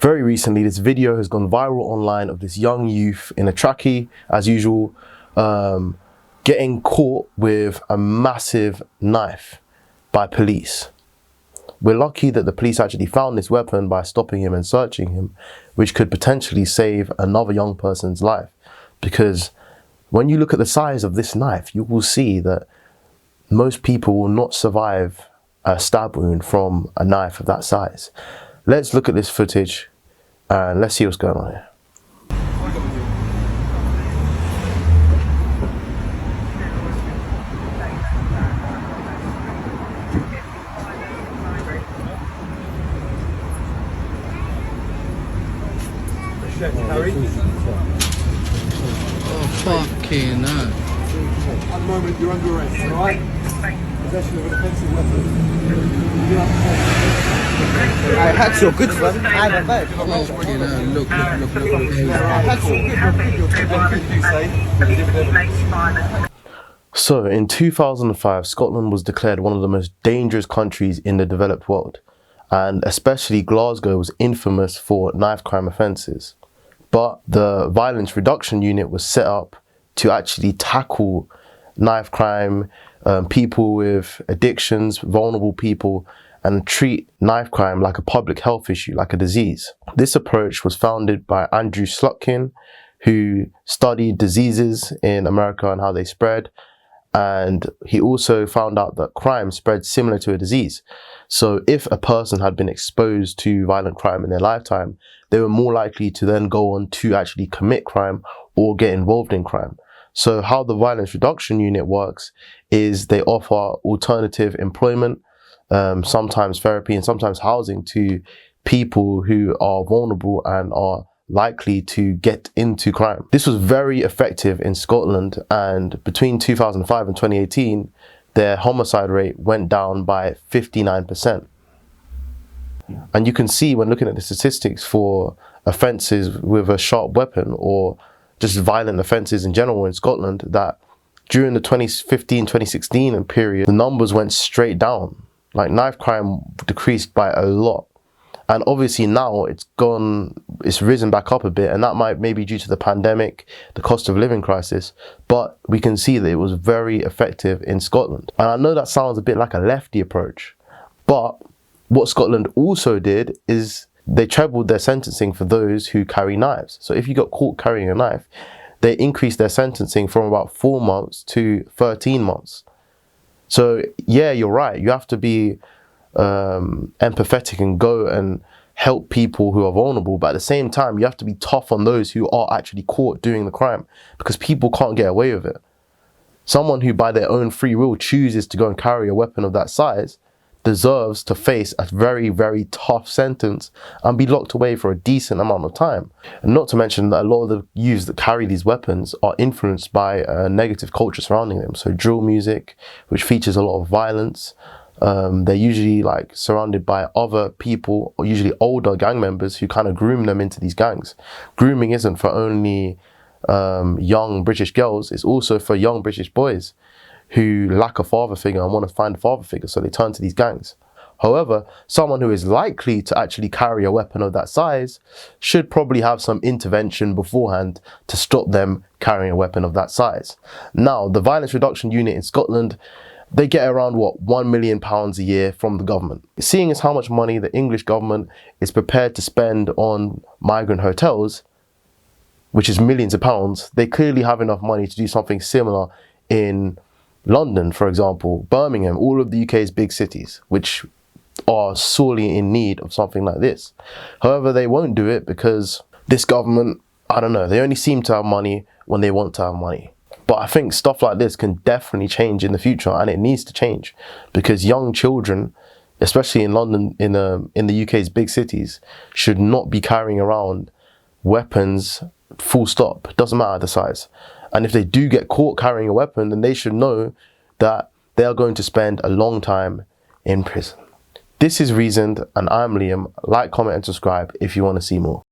Very recently, this video has gone viral online of this young youth in a trackie, as usual, getting caught with a massive knife by police. We're lucky that the police actually found this weapon by stopping him and searching him, which could potentially save another young person's life. Because when you look at the size of this knife, you will see that most people will not survive a stab wound from a knife of that size. Let's look at this footage and let's see what's going on here. Harry? Oh, fucking hell. At the moment, you're under arrest, alright? Possession of an offensive weapon. I had so good fun. I have a bad. Fucking hell. Look. I had so good. So in 2005, Scotland was declared one of the most dangerous countries in the developed world. And especially Glasgow was infamous for knife crime offences. But the Violence Reduction Unit was set up to actually tackle knife crime, people with addictions, vulnerable people, and treat knife crime like a public health issue, like a disease. This approach was founded by Andrew Slutkin, who studied diseases in America and how they spread. And he also found out that crime spread similar to a disease. So if a person had been exposed to violent crime in their lifetime, they were more likely to then go on to actually commit crime or get involved in crime. So how the Violence Reduction Unit works is they offer alternative employment, sometimes therapy and sometimes housing to people who are vulnerable and are likely to get into crime. This was very effective in Scotland, and between 2005 and 2018, their homicide rate went down by 59%. And you can see when looking at the statistics for offences with a sharp weapon or just violent offences in general in Scotland that during the 2015-2016 period, the numbers went straight down. Like knife crime decreased by a lot. And obviously now it's risen back up a bit, and that might maybe due to the pandemic, the cost of living crisis, but we can see that it was very effective in Scotland. And I know that sounds a bit like a lefty approach, but what Scotland also did is they trebled their sentencing for those who carry knives. So if you got caught carrying a knife, they increased their sentencing from about 4 months to 13 months. So yeah, you're right. You have to be empathetic and go and help people who are vulnerable, but at the same time you have to be tough on those who are actually caught doing the crime, because people can't get away with it. Someone who by their own free will chooses to go and carry a weapon of that size deserves to face a very, very tough sentence and be locked away for a decent amount of time. And not to mention that a lot of the youths that carry these weapons are influenced by a negative culture surrounding them. So drill music, which features a lot of violence. They're usually like surrounded by other people, or usually older gang members who kind of groom them into these gangs. Grooming isn't for only young British girls, it's also for young British boys who lack a father figure and want to find a father figure, so they turn to these gangs. However, someone who is likely to actually carry a weapon of that size should probably have some intervention beforehand to stop them carrying a weapon of that size. Now, the Violence Reduction Unit in Scotland, they get around, what, £1 million a year from the government. Seeing as how much money the English government is prepared to spend on migrant hotels, which is millions of pounds, they clearly have enough money to do something similar in London, for example, Birmingham, all of the UK's big cities, which are sorely in need of something like this. However, they won't do it because this government, I don't know, they only seem to have money when they want to have money. But I think stuff like this can definitely change in the future, and it needs to change, because young children, especially in London, in the UK's big cities, should not be carrying around weapons, full stop. It doesn't matter the size. And if they do get caught carrying a weapon, then they should know that they are going to spend a long time in prison. This is Reasoned, and I'm Liam. Like, comment, and subscribe if you want to see more.